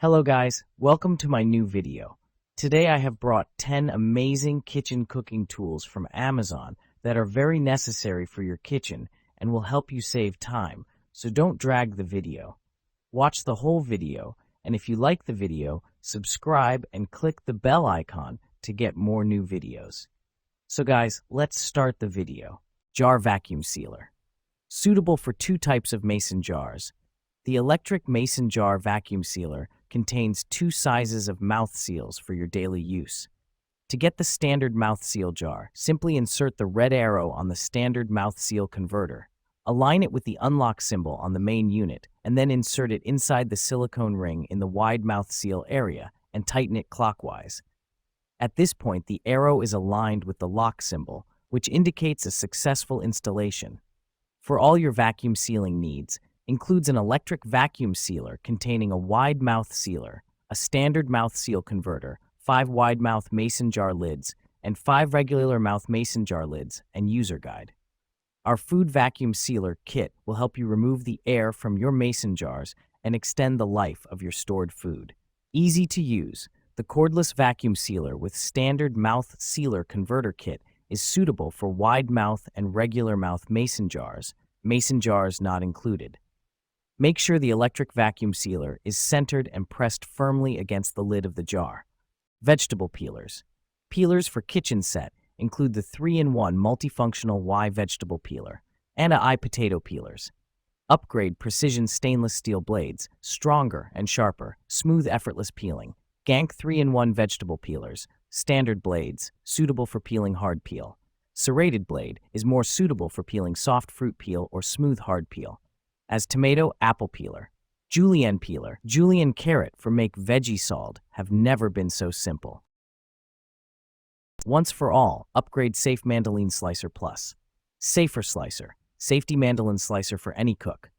Hello guys, welcome to my new video. Today I have brought 10 amazing kitchen cooking tools from Amazon that are very necessary for your kitchen and will help you save time, so don't drag the video. Watch the whole video, and if you like the video, subscribe and click the bell icon to get more new videos. So guys, let's start the video. Jar vacuum sealer. Suitable for two types of mason jars. The electric mason jar vacuum sealer contains two sizes of mouth seals for your daily use. To get the standard mouth seal jar, simply insert the red arrow on the standard mouth seal converter. Align it with the unlock symbol on the main unit, and then insert it inside the silicone ring in the wide mouth seal area and tighten it clockwise. At this point, the arrow is aligned with the lock symbol, which indicates a successful installation. For all your vacuum sealing needs, includes an electric vacuum sealer containing a wide mouth sealer, a standard mouth seal converter, 5 wide mouth mason jar lids, and 5 regular mouth mason jar lids, and user guide. Our food vacuum sealer kit will help you remove the air from your mason jars and extend the life of your stored food. Easy to use, the cordless vacuum sealer with standard mouth sealer converter kit is suitable for wide mouth and regular mouth mason jars not included. Make sure the electric vacuum sealer is centered and pressed firmly against the lid of the jar. Vegetable peelers. Peelers for kitchen set include the 3-in-1 multifunctional Y vegetable peeler and I potato peelers. Upgrade precision stainless steel blades, stronger and sharper, smooth effortless peeling. Gank 3-in-1 vegetable peelers, standard blades, suitable for peeling hard peel. Serrated blade is more suitable for peeling soft fruit peel or smooth hard peel. As tomato apple peeler. Julienne peeler, Julienne carrot for make veggie salt have never been so simple. Once for all, upgrade Safe Mandoline Slicer Plus. Safer Slicer, safety Mandoline slicer for any cook.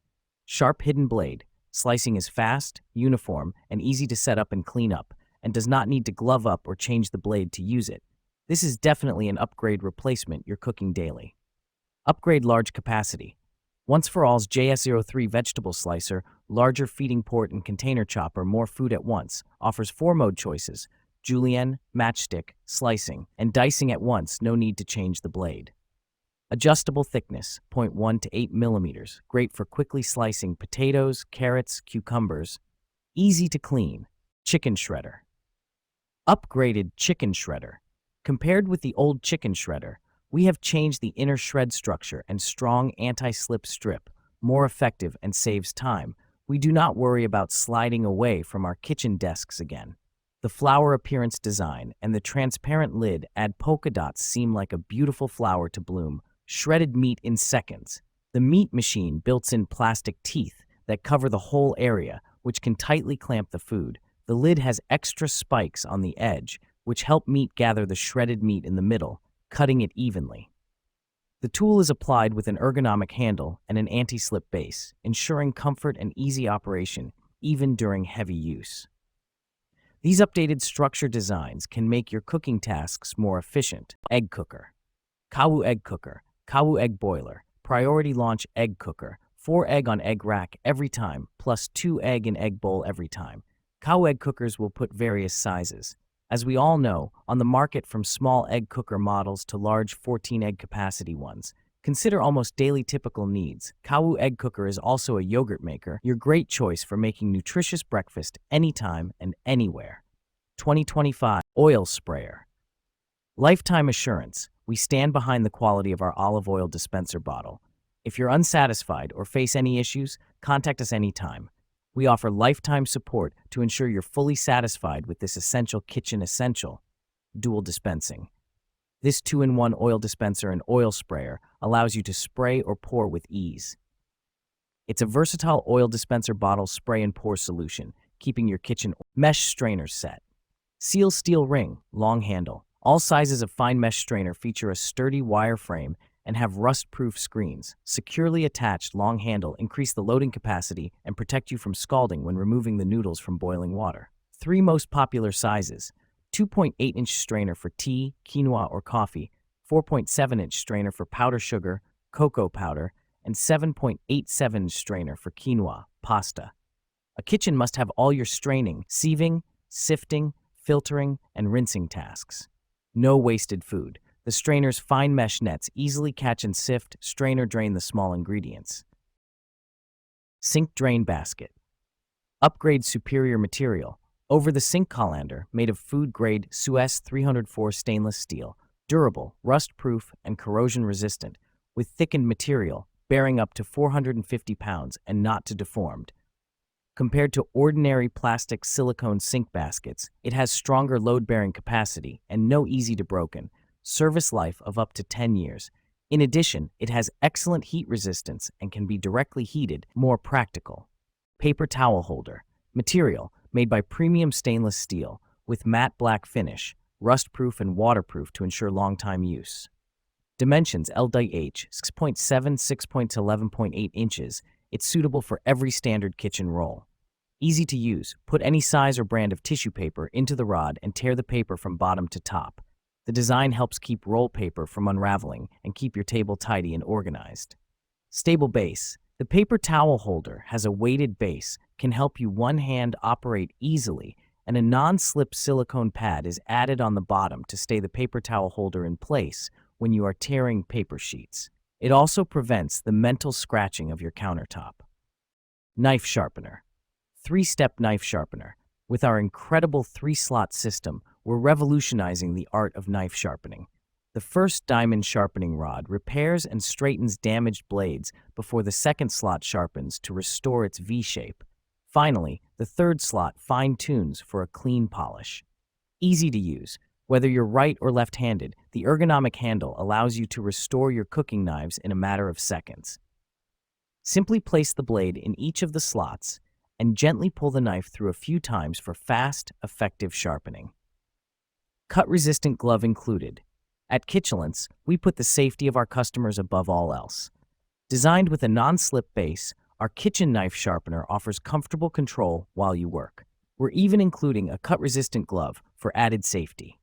Sharp hidden blade, slicing is fast, uniform, and easy to set up and clean up, and does not need to glove up or change the blade to use it. This is definitely an upgrade replacement you're cooking daily. Upgrade large capacity. Once for all's JS03 vegetable slicer, larger feeding port and container chopper, more food at once, offers 4 mode choices: julienne, matchstick, slicing, and dicing at once, no need to change the blade. Adjustable thickness, 0.1 to 8 millimeters, great for quickly slicing potatoes, carrots, cucumbers. Easy to clean. Chicken shredder. Upgraded chicken shredder. Compared with the old chicken shredder, we have changed the inner shred structure and strong anti-slip strip, more effective and saves time. We do not worry about sliding away from our kitchen desks again. The flower appearance design and the transparent lid add polka dots seem like a beautiful flower to bloom. Shredded meat in seconds. The meat machine built-in plastic teeth that cover the whole area, which can tightly clamp the food. The lid has extra spikes on the edge, which help meat gather the shredded meat in the middle, cutting it evenly. The tool is applied with an ergonomic handle and an anti-slip base, ensuring comfort and easy operation even during heavy use. These updated structure designs can make your cooking tasks more efficient. Egg cooker. Kawu egg cooker, Kawu egg boiler, priority launch egg cooker, 4 egg on egg rack every time, plus 2 egg in egg bowl every time. Kawu egg cookers will put various sizes. As we all know, on the market from small egg cooker models to large 14 egg capacity ones. Consider almost daily typical needs. Kawu egg cooker is also a yogurt maker, your great choice for making nutritious breakfast anytime and anywhere. 2025 oil sprayer. Lifetime assurance. We stand behind the quality of our olive oil dispenser bottle. If you're unsatisfied or face any issues, contact us anytime. We offer lifetime support to ensure you're fully satisfied with this essential kitchen essential. Dual dispensing. This 2-in-1 oil dispenser and oil sprayer allows you to spray or pour with ease. It's a versatile oil dispenser bottle spray and pour solution, keeping your kitchen mesh strainer set. Seal steel ring, long handle. All sizes of fine mesh strainer feature a sturdy wire frame and have rust-proof screens. Securely attached long handle increase the loading capacity and protect you from scalding when removing the noodles from boiling water. 3 most popular sizes: 2.8-inch strainer for tea, quinoa, or coffee, 4.7-inch strainer for powder sugar, cocoa powder, and 7.87-inch strainer for quinoa, pasta. A kitchen must have all your straining, sieving, sifting, filtering, and rinsing tasks. No wasted food. The strainer's fine mesh nets easily catch and sift, strain or drain the small ingredients. Sink drain basket. Upgrade superior material. Over the sink colander, made of food-grade Suez 304 stainless steel, durable, rust-proof, and corrosion-resistant, with thickened material, bearing up to 450 pounds and not to deformed. Compared to ordinary plastic silicone sink baskets, it has stronger load-bearing capacity and no easy-to-broken, service life of up to 10 years. In addition, it has excellent heat resistance and can be directly heated, more practical. Paper towel holder. Material, made by premium stainless steel, with matte black finish, rust-proof and waterproof to ensure long-time use. Dimensions LDH 6.7, 6 to 11.8 inches. It's suitable for every standard kitchen roll. Easy to use. Put any size or brand of tissue paper into the rod and tear the paper from bottom to top. The design helps keep roll paper from unraveling and keep your table tidy and organized. Stable base. The paper towel holder has a weighted base, can help you one-hand operate easily, and a non-slip silicone pad is added on the bottom to stay the paper towel holder in place when you are tearing paper sheets. It also prevents the mental scratching of your countertop. Knife sharpener. 3-step knife sharpener. With our incredible 3-slot system, we're revolutionizing the art of knife sharpening. The first diamond sharpening rod repairs and straightens damaged blades before the second slot sharpens to restore its V shape. Finally, the third slot fine-tunes for a clean polish. Easy to use. Whether you're right or left-handed, the ergonomic handle allows you to restore your cooking knives in a matter of seconds. Simply place the blade in each of the slots and gently pull the knife through a few times for fast, effective sharpening. Cut-resistant glove included. At Kitchalence, we put the safety of our customers above all else. Designed with a non-slip base, our kitchen knife sharpener offers comfortable control while you work. We're even including a cut-resistant glove for added safety.